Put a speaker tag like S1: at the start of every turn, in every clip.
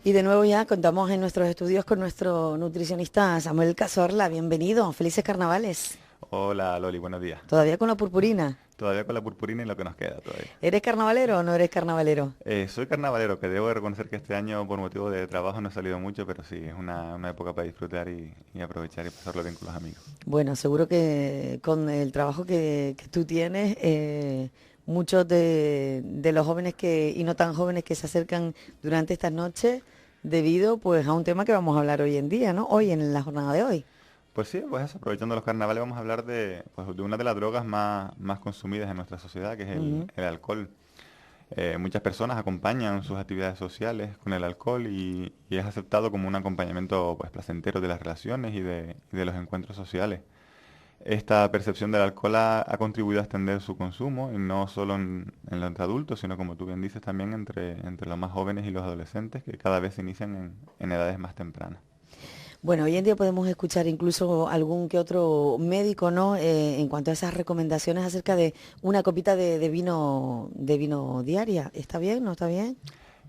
S1: Y de nuevo ya contamos en nuestros estudios con nuestro nutricionista Samuel Cazorla. Bienvenido, felices carnavales.
S2: Hola Loli, buenos días.
S1: Todavía con la purpurina.
S2: Todavía con la purpurina y lo que nos queda todavía.
S1: ¿Eres carnavalero o no eres carnavalero?
S2: Soy carnavalero, que debo de reconocer que este año por motivo de trabajo no he salido mucho, pero sí, es una época para disfrutar y aprovechar y pasarlo bien con los amigos.
S1: Bueno, seguro que con el trabajo que tú tienes, muchos de los jóvenes y no tan jóvenes que se acercan durante estas noches, debido pues a un tema que vamos a hablar hoy en día, ¿no? Hoy, en la jornada de hoy.
S2: Pues sí, pues eso, aprovechando los carnavales vamos a hablar de una de las drogas más consumidas en nuestra sociedad, que es
S1: Ujú.
S2: el alcohol. Muchas personas acompañan sus actividades sociales con el alcohol y es aceptado como un acompañamiento pues placentero de las relaciones y de los encuentros sociales. Esta percepción del alcohol ha contribuido a extender su consumo, y no solo en los adultos, sino como tú bien dices, también entre los más jóvenes y los adolescentes, que cada vez se inician en edades más tempranas.
S1: Bueno, hoy en día podemos escuchar incluso algún que otro médico, ¿no? En cuanto a esas recomendaciones acerca de una copita de vino diaria. ¿Está bien? ¿No está bien?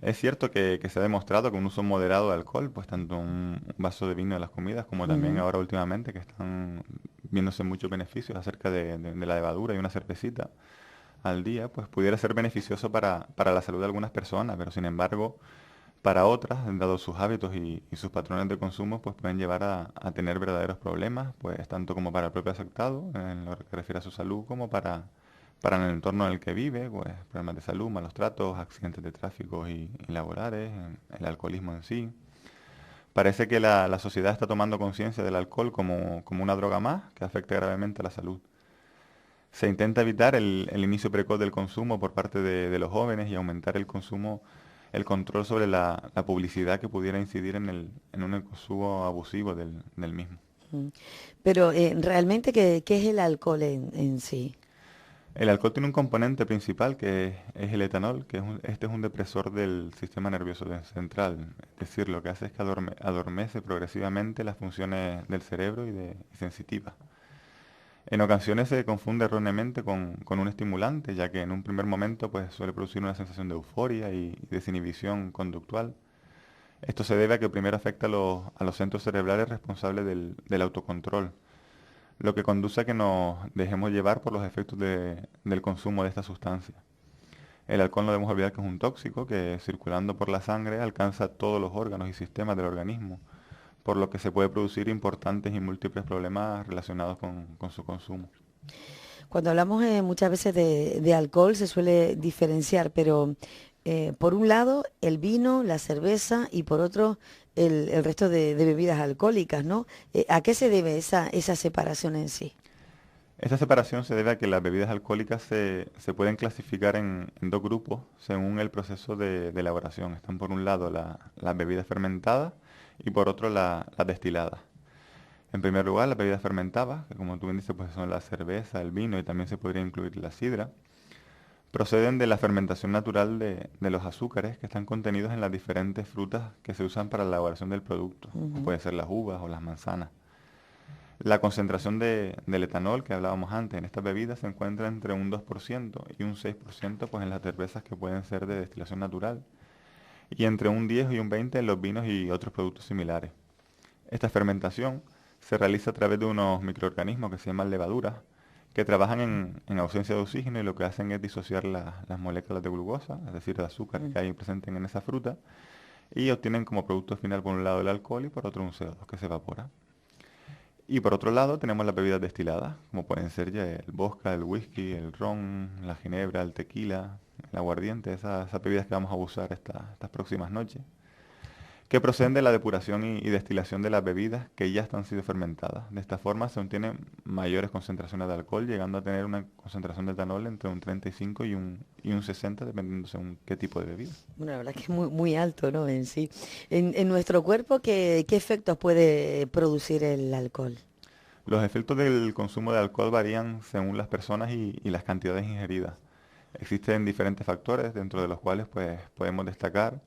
S2: Es cierto que se ha demostrado que un uso moderado de alcohol, pues tanto un vaso de vino en las comidas como también
S1: Ujú.
S2: ahora últimamente que están viéndose muchos beneficios acerca de la levadura y una cervecita al día, pues pudiera ser beneficioso para la salud de algunas personas, pero sin embargo, para otras, dado sus hábitos y sus patrones de consumo, pues pueden llevar a tener verdaderos problemas, pues tanto como para el propio afectado, en lo que refiere a su salud, como para el entorno en el que vive, pues problemas de salud, malos tratos, accidentes de tráfico y laborales, el alcoholismo en sí. Parece que la sociedad está tomando conciencia del alcohol como una droga más que afecta gravemente a la salud. Se intenta evitar el inicio precoz del consumo por parte de los jóvenes y aumentar el consumo, el control sobre la publicidad que pudiera incidir en un consumo abusivo del mismo.
S1: Mm. Pero realmente, ¿qué es el alcohol en sí?
S2: El alcohol tiene un componente principal que es el etanol, que este es un depresor del sistema nervioso central. Es decir, lo que hace es que adormece progresivamente las funciones del cerebro y sensitivas. En ocasiones se confunde erróneamente con un estimulante, ya que en un primer momento pues, suele producir una sensación de euforia y desinhibición conductual. Esto se debe a que primero afecta a los centros cerebrales responsables del autocontrol, lo que conduce a que nos dejemos llevar por los efectos del consumo de esta sustancia. El alcohol no debemos olvidar que es un tóxico que circulando por la sangre alcanza todos los órganos y sistemas del organismo, por lo que se puede producir importantes y múltiples problemas relacionados con su consumo.
S1: Cuando hablamos muchas veces de alcohol se suele diferenciar, pero por un lado el vino, la cerveza y por otro el resto de bebidas alcohólicas, ¿no? ¿A qué se debe esa separación en sí?
S2: Esta separación se debe a que las bebidas alcohólicas se pueden clasificar en dos grupos según el proceso de elaboración. Están por un lado las bebidas fermentadas y por otro las destiladas. En primer lugar, las bebidas fermentadas, que como tú bien dices, pues son la cerveza, el vino y también se podría incluir la sidra, proceden de la fermentación natural de los azúcares que están contenidos en las diferentes frutas que se usan para la elaboración del producto, como
S1: Ujú.
S2: pueden ser las uvas o las manzanas. La concentración del etanol que hablábamos antes en estas bebidas se encuentra entre un 2% y un 6% pues en las cervezas que pueden ser de destilación natural y entre un 10 y un 20% en los vinos y otros productos similares. Esta fermentación se realiza a través de unos microorganismos que se llaman levaduras, que trabajan en ausencia de oxígeno y lo que hacen es disociar las moléculas de glucosa, es decir, el azúcar
S1: Mm.
S2: que hay presente en esa fruta, y obtienen como producto final por un lado el alcohol y por otro un CO2 que se evapora. Y por otro lado tenemos las bebidas destiladas, como pueden ser ya el vodka, el whisky, el ron, la ginebra, el tequila, el aguardiente, esas bebidas que vamos a usar estas próximas noches, que proceden de la depuración y destilación de las bebidas que ya están sido fermentadas. De esta forma se obtienen mayores concentraciones de alcohol, llegando a tener una concentración de etanol entre un 35 y un 60, dependiendo según qué tipo de bebida.
S1: Bueno, la verdad que es muy, muy alto, ¿no? En sí. En nuestro cuerpo, ¿qué efectos puede producir el alcohol?
S2: Los efectos del consumo de alcohol varían según las personas y las cantidades ingeridas. Existen diferentes factores, dentro de los cuales pues, podemos destacar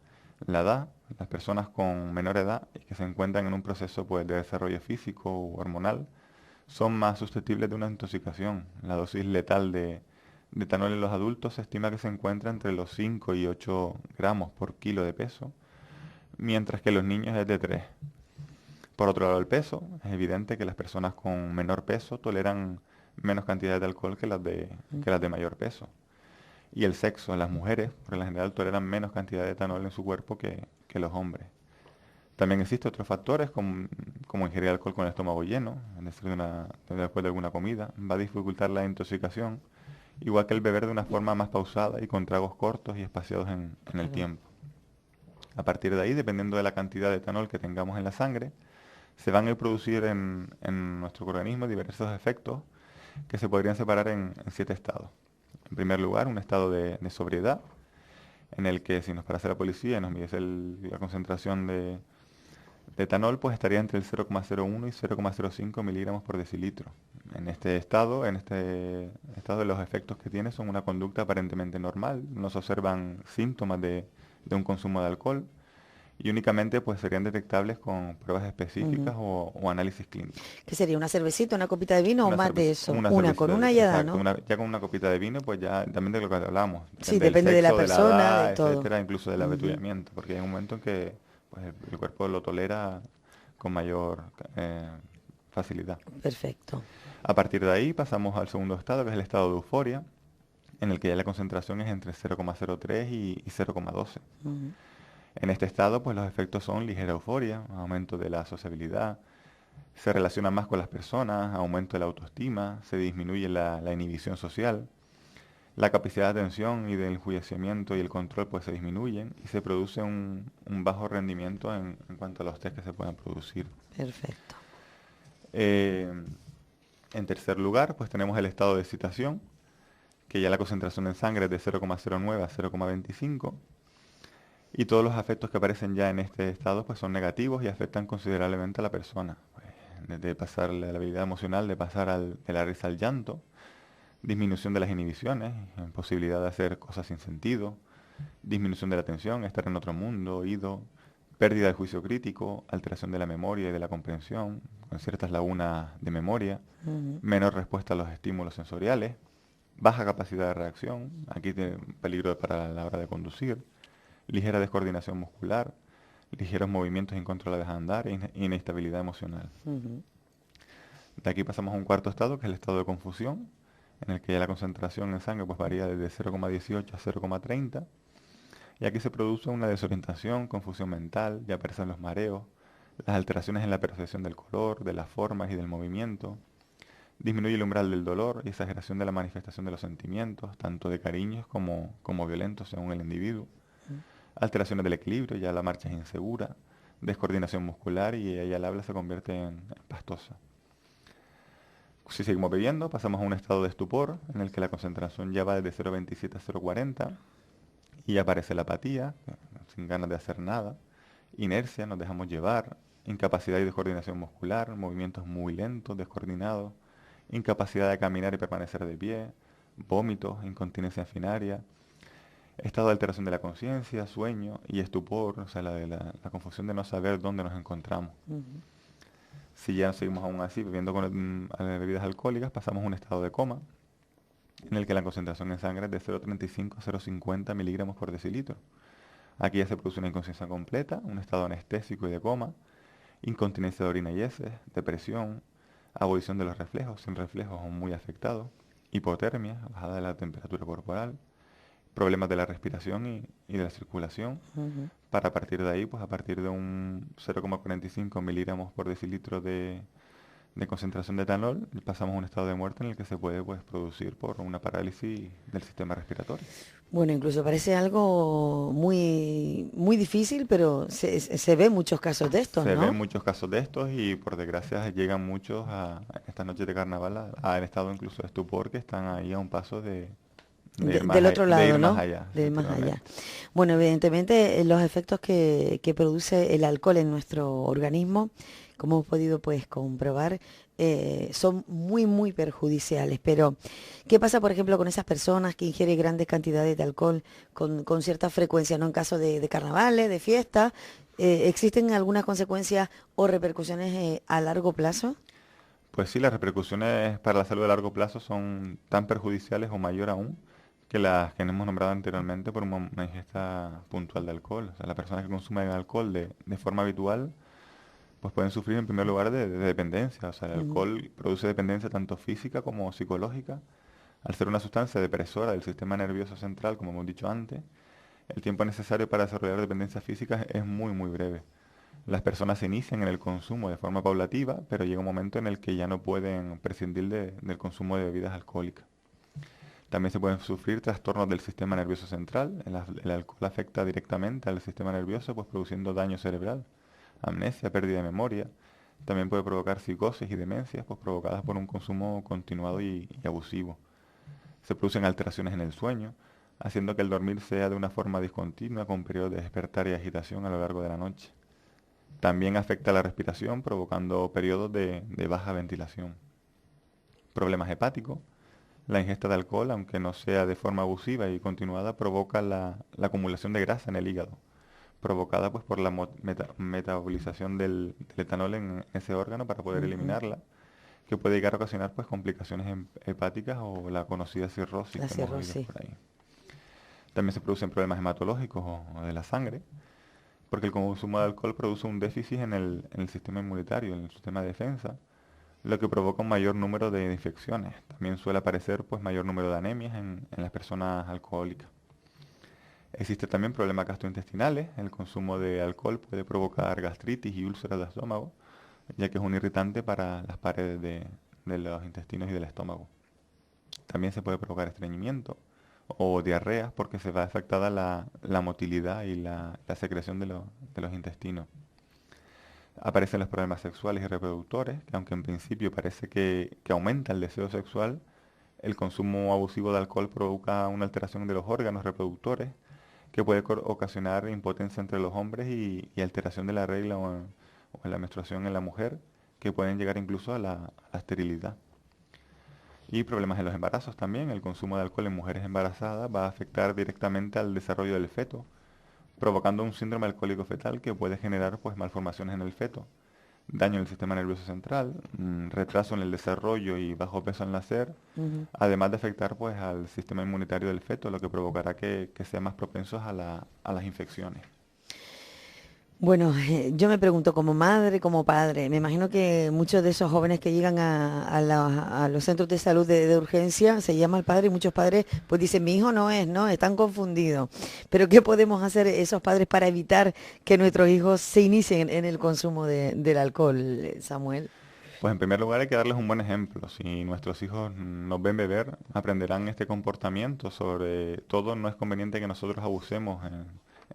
S2: la edad, las personas con menor edad y que se encuentran en un proceso pues, de desarrollo físico o hormonal son más susceptibles de una intoxicación. La dosis letal de etanol en los adultos se estima que se encuentra entre los 5 y 8 gramos por kilo de peso, mientras que los niños es de 3. Por otro lado, el peso. Es evidente que las personas con menor peso toleran menos cantidades de alcohol que las de mayor peso. Y el sexo, las mujeres, por lo general, toleran menos cantidad de etanol en su cuerpo que los hombres. También existen otros factores como ingerir alcohol con el estómago lleno, es decir, después de alguna comida, va a dificultar la intoxicación, igual que el beber de una forma más pausada y con tragos cortos y espaciados en el
S1: Claro.
S2: tiempo. A partir de ahí, dependiendo de la cantidad de etanol que tengamos en la sangre, se van a ir producir en nuestro organismo diversos efectos que se podrían separar en 7 estados. En primer lugar, un estado de sobriedad, en el que si nos parase la policía y nos midiese la concentración de etanol, pues estaría entre el 0,01 y 0,05 miligramos por decilitro. En este estado los efectos que tiene son una conducta aparentemente normal, no se observan síntomas de un consumo de alcohol y únicamente pues serían detectables con pruebas específicas
S1: Ujú.
S2: o análisis clínicos.
S1: ¿Qué sería? ¿Una cervecita, una copita de vino o más de eso?
S2: Una
S1: Una, con
S2: cervecita,
S1: una ya da,
S2: exacto,
S1: ¿no?
S2: ya con una copita de vino, pues ya también de lo que hablamos,
S1: Sí,
S2: depende del
S1: depende de la
S2: sexo, de la
S1: persona, de
S2: edad,
S1: todo.
S2: etcétera, incluso del
S1: Ujú.
S2: avituallamiento, porque hay un momento en que pues, el cuerpo lo tolera con mayor facilidad.
S1: Perfecto.
S2: A partir de ahí pasamos al segundo estado, que es el estado de euforia, en el que ya la concentración es entre 0,03 y 0,12.
S1: Ujú.
S2: En este estado, pues los efectos son ligera euforia, aumento de la sociabilidad, se relaciona más con las personas, aumento de la autoestima, se disminuye la inhibición social, la capacidad de atención y del enjuiciamiento y el control pues se disminuyen y se produce un bajo rendimiento en cuanto a los test que se puedan producir.
S1: Perfecto.
S2: Eh, en tercer lugar, pues tenemos el estado de excitación, que ya la concentración en sangre es de 0,09 a 0,25 y todos los afectos que aparecen ya en este estado pues son negativos y afectan considerablemente a la persona. Pues, desde pasar la habilidad emocional, de pasar de la risa al llanto, disminución de las inhibiciones, posibilidad de hacer cosas sin sentido, disminución de la atención, estar en otro mundo, oído, pérdida del juicio crítico, alteración de la memoria y de la comprensión, con ciertas lagunas de memoria,
S1: Ujú.
S2: menor respuesta a los estímulos sensoriales, baja capacidad de reacción, aquí tiene peligro para la hora de conducir, ligera descoordinación muscular, ligeros movimientos incontrolables al andar e inestabilidad emocional.
S1: Ujú.
S2: De aquí pasamos a un cuarto estado, que es el estado de confusión, en el que ya la concentración en sangre pues varía desde 0,18 a 0,30. Y aquí se produce una desorientación, confusión mental, ya aparecen los mareos, las alteraciones en la percepción del color, de las formas y del movimiento. Disminuye el umbral del dolor y exageración de la manifestación de los sentimientos, tanto de cariños como violentos según el individuo. Alteraciones del equilibrio, ya la marcha es insegura. Descoordinación muscular y ella al habla se convierte en pastosa. Si seguimos bebiendo, pasamos a un estado de estupor en el que la concentración ya va desde 0,27 a 0,40 y aparece la apatía, sin ganas de hacer nada, inercia, nos dejamos llevar, incapacidad y descoordinación muscular, movimientos muy lentos, descoordinados, incapacidad de caminar y permanecer de pie, vómitos, incontinencia finaria, estado de alteración de la conciencia, sueño y estupor, o sea, la confusión de no saber dónde nos encontramos.
S1: Ujú.
S2: Si ya seguimos aún así bebiendo con bebidas alcohólicas, pasamos a un estado de coma, en el que la concentración en sangre es de 0,35 a 0,50 miligramos por decilitro. Aquí ya se produce una inconsciencia completa, un estado anestésico y de coma, incontinencia de orina y heces, depresión, abolición de los reflejos, sin reflejos o muy afectados, hipotermia, bajada de la temperatura corporal, problemas de la respiración y de la circulación,
S1: Ujú.
S2: para partir de ahí, pues a partir de un 0,45 miligramos por decilitro de concentración de etanol, pasamos a un estado de muerte en el que se puede pues, producir por una parálisis del sistema respiratorio.
S1: Bueno, incluso parece algo muy, muy difícil, pero se ve muchos casos de estos,
S2: Se ven
S1: ¿no?
S2: muchos casos de estos y por desgracia llegan muchos en estas noches de carnaval al estado incluso de estupor que están ahí a un paso
S1: Del otro
S2: de ir
S1: lado,
S2: más
S1: ¿no?
S2: allá,
S1: De ir más allá.
S2: efectivamente.
S1: Bueno, evidentemente los efectos que produce el alcohol en nuestro organismo, como hemos podido pues comprobar, son muy, muy perjudiciales. Pero, ¿qué pasa, por ejemplo, con esas personas que ingieren grandes cantidades de alcohol con cierta frecuencia, ¿no? En caso de carnavales, de fiestas, ¿existen algunas consecuencias o repercusiones a largo plazo?
S2: Pues sí, las repercusiones para la salud a largo plazo son tan perjudiciales o mayor aún que las que hemos nombrado anteriormente por una ingesta puntual de alcohol. O sea, las personas que consumen alcohol de forma habitual, pues pueden sufrir en primer lugar de dependencia. O sea, el
S1: Ujú.
S2: alcohol produce dependencia tanto física como psicológica. Al ser una sustancia depresora del sistema nervioso central, como hemos dicho antes, el tiempo necesario para desarrollar dependencias físicas es muy, muy breve. Las personas se inician en el consumo de forma paulativa, pero llega un momento en el que ya no pueden prescindir del consumo de bebidas alcohólicas. También se pueden sufrir trastornos del sistema nervioso central. El alcohol afecta directamente al sistema nervioso, pues produciendo daño cerebral, amnesia, pérdida de memoria. También puede provocar psicosis y demencias, pues provocadas por un consumo continuado y abusivo. Se producen alteraciones en el sueño, haciendo que el dormir sea de una forma discontinua, con periodos de despertar y agitación a lo largo de la noche. También afecta la respiración, provocando periodos de baja ventilación. Problemas hepáticos. La ingesta de alcohol, aunque no sea de forma abusiva y continuada, provoca la acumulación de grasa en el hígado, provocada pues por la metabolización del etanol en ese órgano para poder
S1: Ujú.
S2: eliminarla, que puede llegar a ocasionar pues complicaciones hepáticas o la conocida cirrosis
S1: La
S2: que hemos oído
S1: cirrosis.
S2: por ahí. También se producen problemas hematológicos o de la sangre, porque el consumo de alcohol produce un déficit en el sistema inmunitario, en el sistema de defensa, lo que provoca un mayor número de infecciones. También suele aparecer pues mayor número de anemias en las personas alcohólicas. Existe también problemas gastrointestinales. El consumo de alcohol puede provocar gastritis y úlceras de estómago, ya que es un irritante para las paredes de los intestinos y del estómago. También se puede provocar estreñimiento o diarreas porque se va afectada la motilidad y la secreción de los intestinos. Aparecen los problemas sexuales y reproductores, que aunque en principio parece que aumenta el deseo sexual, el consumo abusivo de alcohol provoca una alteración de los órganos reproductores que puede ocasionar impotencia entre los hombres y alteración de la regla o en la menstruación en la mujer, que pueden llegar incluso a la esterilidad. Y problemas en los embarazos también. El consumo de alcohol en mujeres embarazadas va a afectar directamente al desarrollo del feto, provocando un síndrome alcohólico fetal que puede generar pues malformaciones en el feto, daño en el sistema nervioso central, retraso en el desarrollo y bajo peso al nacer,
S1: Ujú.
S2: además de afectar pues al sistema inmunitario del feto, lo que provocará que sean más propensos a las infecciones.
S1: Bueno, yo me pregunto como madre, como padre, me imagino que muchos de esos jóvenes que llegan a los centros de salud de urgencia se llama al padre y muchos padres pues dicen, mi hijo no es, ¿no? Están confundidos. Pero ¿qué podemos hacer esos padres para evitar que nuestros hijos se inicien en el consumo del alcohol, Samuel?
S2: Pues en primer lugar hay que darles un buen ejemplo. Si nuestros hijos nos ven beber, aprenderán este comportamiento. Sobre todo no es conveniente que nosotros abusemos en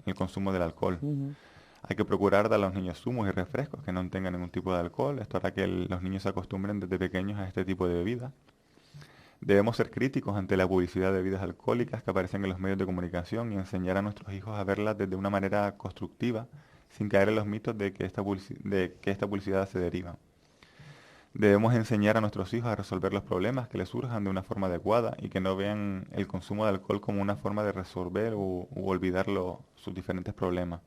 S2: el consumo del alcohol.
S1: Ujú.
S2: Hay que procurar dar a los niños zumos y refrescos que no tengan ningún tipo de alcohol. Esto hará que los niños se acostumbren desde pequeños a este tipo de bebidas. Debemos ser críticos ante la publicidad de bebidas alcohólicas que aparecen en los medios de comunicación y enseñar a nuestros hijos a verlas desde una manera constructiva, sin caer en los mitos de que esta publicidad se deriva. Debemos enseñar a nuestros hijos a resolver los problemas que les surjan de una forma adecuada y que no vean el consumo de alcohol como una forma de resolver u olvidar sus diferentes problemas.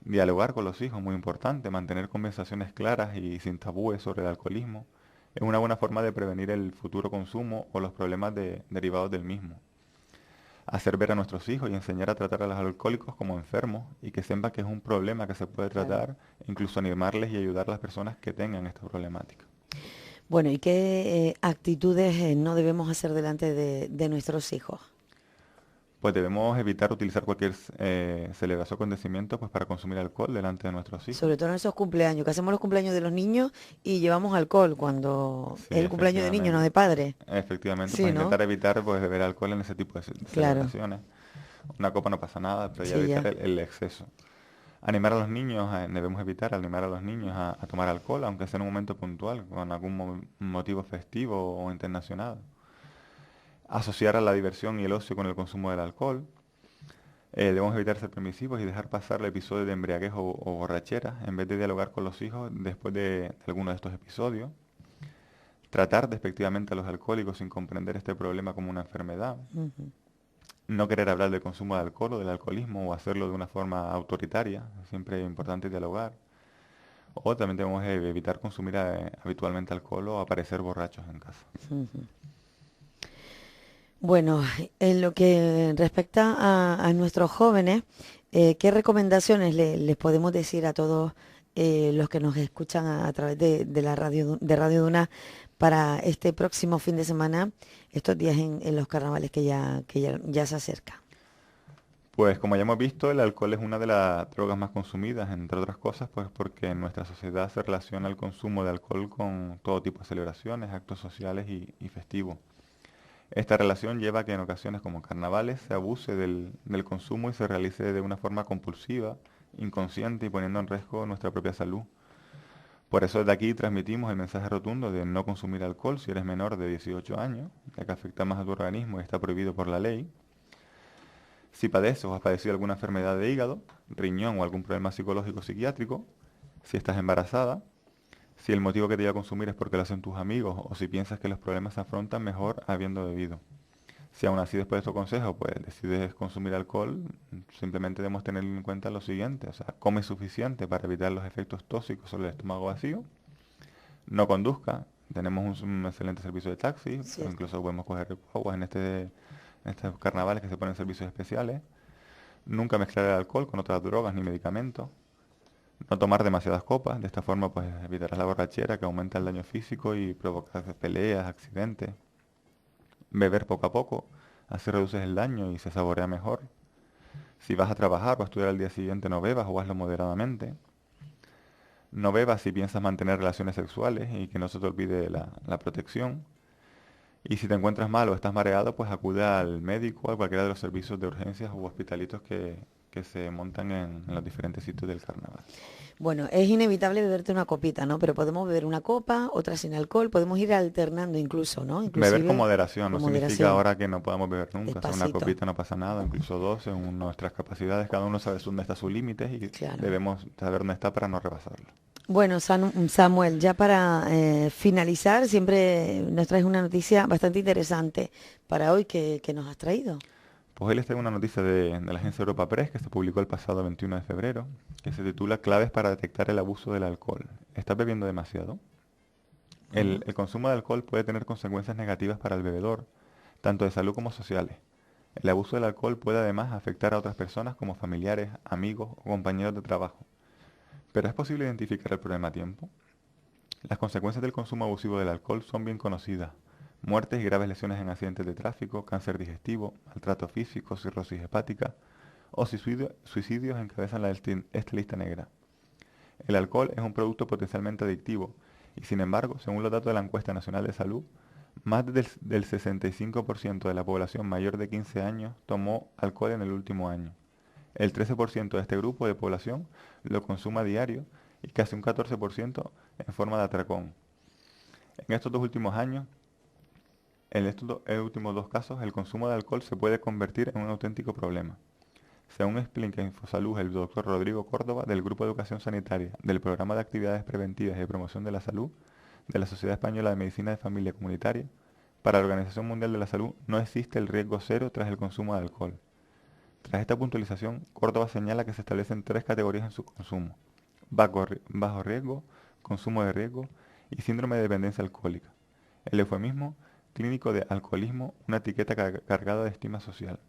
S2: Dialogar con los hijos, muy importante, mantener conversaciones claras y sin tabúes sobre el alcoholismo, es una buena forma de prevenir el futuro consumo o los problemas derivados del mismo. Hacer ver a nuestros hijos y enseñar a tratar a los alcohólicos como enfermos y que sepan que es un problema que se puede
S1: Claro.
S2: tratar, e incluso animarles y ayudar a las personas que tengan esta problemática.
S1: Bueno, ¿y qué actitudes no debemos hacer delante de nuestros hijos?
S2: Pues debemos evitar utilizar cualquier celebración o acontecimiento pues, para consumir alcohol delante de nuestros hijos.
S1: Sobre todo en esos cumpleaños, que hacemos los cumpleaños de los niños y llevamos alcohol cuando
S2: Sí,
S1: es el cumpleaños de niños, no
S2: efectivamente.
S1: de padre.
S2: Efectivamente,
S1: Sí,
S2: pues
S1: ¿no?
S2: intentar evitar pues, beber alcohol en ese tipo de
S1: Claro,
S2: celebraciones. Una copa no pasa nada, pero ya
S1: sí,
S2: evitar
S1: ya.
S2: el exceso. Animar a los niños, debemos evitar animar a los niños a tomar alcohol, aunque sea en un momento puntual, con algún motivo festivo o internacional. Asociar a la diversión y el ocio con el consumo del alcohol. Debemos evitar ser permisivos y dejar pasar el episodio de embriaguez o borrachera en vez de dialogar con los hijos después de alguno de estos episodios. Tratar despectivamente a los alcohólicos sin comprender este problema como una enfermedad.
S1: Ujú.
S2: No querer hablar del consumo de alcohol o del alcoholismo o hacerlo de una forma autoritaria. Siempre es importante dialogar. O también debemos evitar consumir habitualmente alcohol o aparecer borrachos en casa.
S1: Ujú. Bueno, en lo que respecta a nuestros jóvenes, ¿qué recomendaciones les podemos decir a todos los que nos escuchan a través de la radio, de Radio Duna para este próximo fin de semana, estos días en los carnavales que ya se acerca?
S2: Pues como ya hemos visto, el alcohol es una de las drogas más consumidas, entre otras cosas, pues porque en nuestra sociedad se relaciona el consumo de alcohol con todo tipo de celebraciones, actos sociales y festivos. Esta relación lleva a que en ocasiones como carnavales se abuse del consumo y se realice de una forma compulsiva, inconsciente y poniendo en riesgo nuestra propia salud. Por eso desde aquí transmitimos el mensaje rotundo de no consumir alcohol si eres menor de 18 años, ya que afecta más a tu organismo y está prohibido por la ley. Si padeces o has padecido alguna enfermedad de hígado, riñón o algún problema psicológico o psiquiátrico, si estás embarazada, si el motivo que te lleva a consumir es porque lo hacen tus amigos o si piensas que los problemas se afrontan mejor habiendo bebido. Si aún así después de estos consejos pues decides consumir alcohol, simplemente debemos tener en cuenta lo siguiente, o sea, come suficiente para evitar los efectos tóxicos sobre el estómago vacío, no conduzca, tenemos un excelente servicio de taxi, o
S1: Cierto.
S2: incluso podemos coger guaguas en estos carnavales que se ponen servicios especiales, nunca mezclar el alcohol con otras drogas ni medicamentos, no tomar demasiadas copas, de esta forma pues evitarás la borrachera que aumenta el daño físico y provoca peleas, accidentes, beber poco a poco, así reduces el daño y se saborea mejor. Si vas a trabajar o a estudiar al día siguiente no bebas o hazlo moderadamente. No bebas si piensas mantener relaciones sexuales y que no se te olvide la protección. Y si te encuentras mal o estás mareado, pues acude al médico o a cualquiera de los servicios de urgencias u hospitalitos que se montan en los diferentes sitios del carnaval.
S1: Bueno, es inevitable beberte una copita, ¿no? Pero podemos beber una copa, otra sin alcohol, podemos ir alternando incluso, ¿no?
S2: Beber con
S1: Inclusive
S2: moderación no
S1: con
S2: significa
S1: moderación,
S2: ahora que no podamos beber nunca. O sea, una
S1: despacito,
S2: copita no pasa nada, incluso dos, según nuestras capacidades. Cada uno sabe dónde está su límite y
S1: claro.
S2: debemos saber dónde está para no rebasarlo.
S1: Bueno, Samuel, ya para finalizar, siempre nos traes una noticia bastante interesante para hoy que nos has traído.
S2: Pues hoy les traigo una noticia de la agencia Europa Press que se publicó el pasado 21 de febrero, que se titula Claves para detectar el abuso del alcohol. ¿Estás bebiendo demasiado?
S1: Ajá.
S2: El consumo de alcohol puede tener consecuencias negativas para el bebedor, tanto de salud como sociales. El abuso del alcohol puede además afectar a otras personas como familiares, amigos o compañeros de trabajo. Pero ¿es posible identificar el problema a tiempo? Las consecuencias del consumo abusivo del alcohol son bien conocidas. Muertes y graves lesiones en accidentes de tráfico, cáncer digestivo, maltrato físico, cirrosis hepática o suicidios encabezan esta lista negra. El alcohol es un producto potencialmente adictivo y sin embargo, según los datos de la Encuesta Nacional de Salud, más del 65% de la población mayor de 15 años tomó alcohol en el último año. El 13% de este grupo de población lo consume a diario y casi un 14% en forma de atracón. En estos dos últimos años, en estos últimos dos casos, el consumo de alcohol se puede convertir en un auténtico problema. Según explica Infosalud el doctor Rodrigo Córdoba del Grupo de Educación Sanitaria del Programa de Actividades Preventivas y de Promoción de la Salud de la Sociedad Española de Medicina de Familia Comunitaria, para la Organización Mundial de la Salud no existe el riesgo cero tras el consumo de alcohol. Tras esta puntualización, Córdoba señala que se establecen tres categorías en su consumo: bajo riesgo, consumo de riesgo y síndrome de dependencia alcohólica. El eufemismo clínico de alcoholismo, una etiqueta cargada de estima social.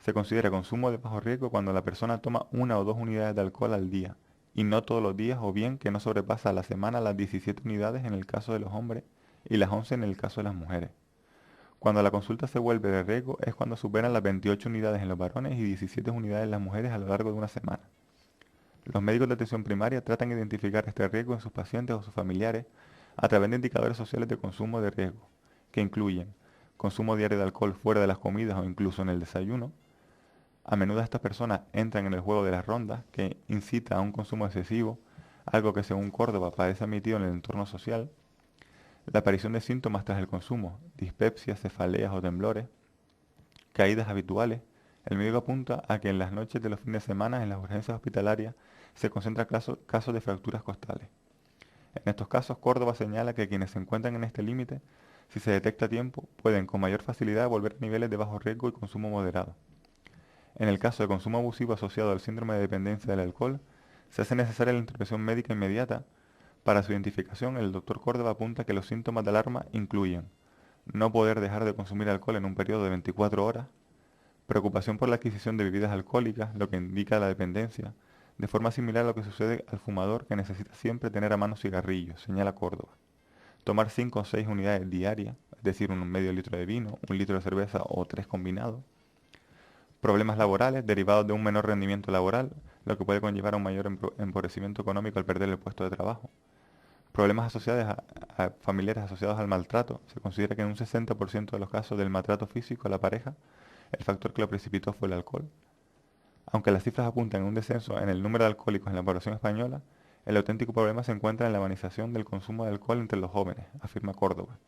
S2: Se considera consumo de bajo riesgo cuando la persona toma una o dos unidades de alcohol al día, y no todos los días, o bien que no sobrepasa a la semana las 17 unidades en el caso de los hombres y las 11 en el caso de las mujeres. Cuando la consulta se vuelve de riesgo es cuando superan las 28 unidades en los varones y 17 unidades en las mujeres a lo largo de una semana. Los médicos de atención primaria tratan de identificar este riesgo en sus pacientes o sus familiares a través de indicadores sociales de consumo de riesgo, que incluyen consumo diario de alcohol fuera de las comidas o incluso en el desayuno. A menudo estas personas entran en el juego de las rondas, que incita a un consumo excesivo, algo que según Córdoba parece admitido en el entorno social. La aparición de síntomas tras el consumo, dispepsia, cefaleas o temblores, caídas habituales. El médico apunta a que en las noches de los fines de semana en las urgencias hospitalarias se concentran casos de fracturas costales. En estos casos, Córdoba señala que quienes se encuentran en este límite, si se detecta a tiempo, pueden con mayor facilidad volver a niveles de bajo riesgo y consumo moderado. En el caso de consumo abusivo asociado al síndrome de dependencia del alcohol, se hace necesaria la intervención médica inmediata. Para su identificación, el doctor Córdoba apunta que los síntomas de alarma incluyen no poder dejar de consumir alcohol en un periodo de 24 horas, preocupación por la adquisición de bebidas alcohólicas, lo que indica la dependencia, de forma similar a lo que sucede al fumador que necesita siempre tener a mano cigarrillos, señala Córdoba. Tomar 5 o 6 unidades diarias, es decir, un medio litro de vino, un litro de cerveza o 3 combinados. Problemas laborales derivados de un menor rendimiento laboral, lo que puede conllevar a un mayor empobrecimiento económico al perder el puesto de trabajo. Problemas asociados a familiares asociados al maltrato. Se considera que en un 60% de los casos del maltrato físico a la pareja, el factor que lo precipitó fue el alcohol. Aunque las cifras apuntan a un descenso en el número de alcohólicos en la población española, el auténtico problema se encuentra en la banalización del consumo de alcohol entre los jóvenes, afirma Córdoba.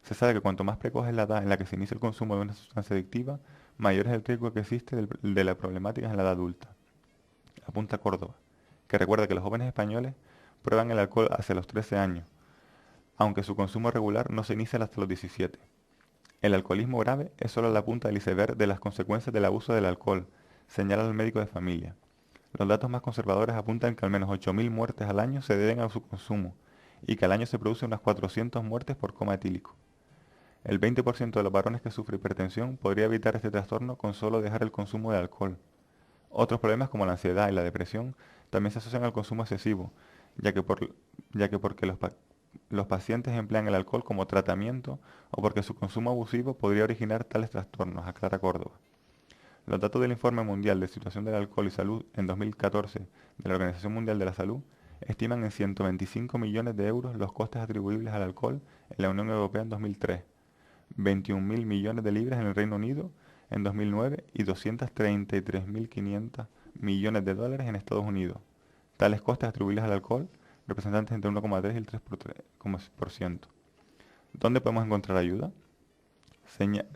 S2: Se sabe que cuanto más precoz es la edad en la que se inicia el consumo de una sustancia adictiva, mayor es el riesgo que existe de la problemática en la edad adulta. Apunta Córdoba, que recuerda que los jóvenes españoles prueban el alcohol hacia los 13 años, aunque su consumo regular no se inicia hasta los 17. El alcoholismo grave es solo la punta del iceberg de las consecuencias del abuso del alcohol, señala el médico de familia. Los datos más conservadores apuntan que al menos 8.000 muertes al año se deben a su consumo y que al año se producen unas 400 muertes por coma etílico. El 20% de los varones que sufren hipertensión podría evitar este trastorno con solo dejar el consumo de alcohol. Otros problemas como la ansiedad y la depresión también se asocian al consumo excesivo, ya que porque los pacientes emplean el alcohol como tratamiento o porque su consumo abusivo podría originar tales trastornos, aclara Córdoba. Los datos del Informe Mundial de Situación del Alcohol y Salud en 2014 de la Organización Mundial de la Salud estiman en 125 millones de euros los costes atribuibles al alcohol en la Unión Europea en 2003, 21.000 millones de libras en el Reino Unido en 2009 y 233.500 millones de dólares en Estados Unidos. Tales costes atribuibles al alcohol representantes entre 1,3 y el 3%. ¿Dónde podemos encontrar ayuda?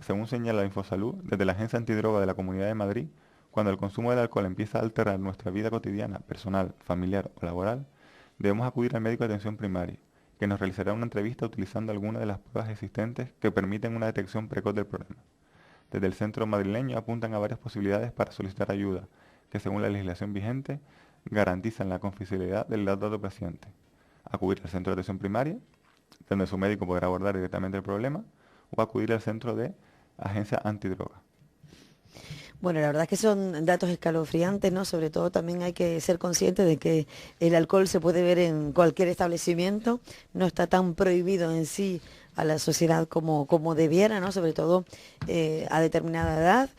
S2: Según señala Infosalud, desde la Agencia Antidroga de la Comunidad de Madrid, cuando el consumo del alcohol empieza a alterar nuestra vida cotidiana, personal, familiar o laboral, debemos acudir al médico de atención primaria, que nos realizará una entrevista utilizando alguna de las pruebas existentes que permiten una detección precoz del problema. Desde el centro madrileño apuntan a varias posibilidades para solicitar ayuda, que según la legislación vigente, garantizan la confidencialidad del dato del paciente. Acudir al centro de atención primaria, donde su médico podrá abordar directamente el problema, o acudir al centro de agencia antidroga.
S1: Bueno, la verdad es que son datos escalofriantes, ¿no? Sobre todo también hay que ser consciente de que el alcohol se puede ver en cualquier establecimiento, no está tan prohibido en sí a la sociedad como debiera, ¿no? Sobre todo a determinada edad.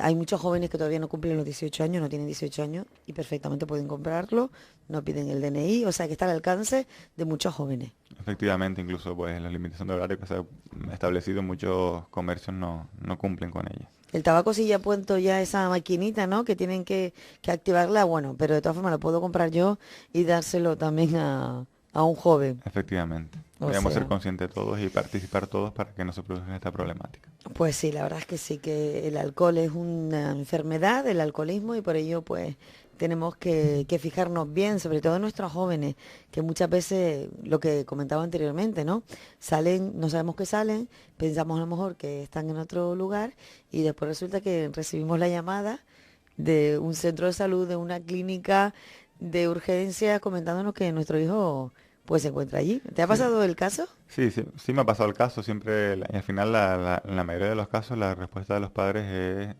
S1: Hay muchos jóvenes que todavía no cumplen los 18 años, no tienen 18 años y perfectamente pueden comprarlo, no piden el DNI, o sea que está al alcance de muchos jóvenes.
S2: Efectivamente, incluso pues la limitación de horario que se ha establecido, muchos comercios no cumplen con ella.
S1: El tabaco sí ya ha puesto ya esa maquinita, ¿no? Que tienen que activarla, bueno, pero de todas formas lo puedo comprar yo y dárselo también a un joven.
S2: Efectivamente. Debemos ser conscientes todos y participar todos para que no se produzca esta problemática.
S1: Pues sí, la verdad es que sí, que el alcohol es una enfermedad, el alcoholismo, y por ello pues tenemos que fijarnos bien, sobre todo en nuestros jóvenes, que muchas veces, lo que comentaba anteriormente, ¿no? Salen, no sabemos que salen, pensamos a lo mejor que están en otro lugar y después resulta que recibimos la llamada de un centro de salud, de una clínica de urgencia, comentándonos que nuestro hijo pues se encuentra allí. ¿Te ha pasado el caso?
S2: Sí, sí me ha pasado el caso. Siempre, y al final, en la mayoría de los casos, la respuesta de los padres es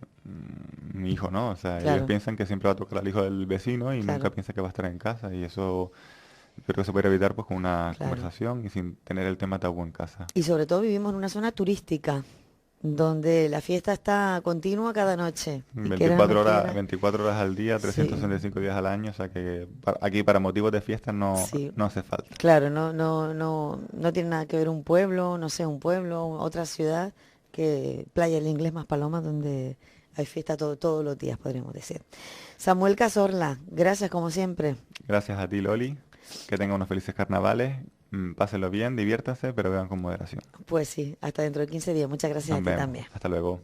S2: mi hijo, ¿no? O sea,
S1: Claro.
S2: ellos piensan que siempre va a tocar al hijo del vecino y
S1: Claro,
S2: nunca piensa que va a estar en casa. Y eso creo que se puede evitar pues con una
S1: claro.
S2: conversación y sin tener el tema tabú en casa.
S1: Y sobre todo vivimos en una zona turística, donde la fiesta está continua cada noche. Y quieras o no
S2: 24 horas,
S1: quieras,
S2: 24 horas al día,
S1: sí,
S2: 365 días al año, o sea que aquí para motivos de fiesta
S1: sí.
S2: no hace falta.
S1: Claro, no tiene nada que ver un pueblo, no sé, un pueblo, otra ciudad, que Playa del Inglés más Paloma, donde hay fiesta todos los días, podríamos decir. Samuel Cazorla, gracias como siempre.
S2: Gracias a ti, Loli. Que tengan unos felices carnavales. Pásenlo bien, diviértanse, pero beban con moderación.
S1: Pues sí, hasta dentro de 15 días. Muchas gracias a
S2: Nos
S1: ti
S2: vemos.
S1: también.
S2: Hasta luego.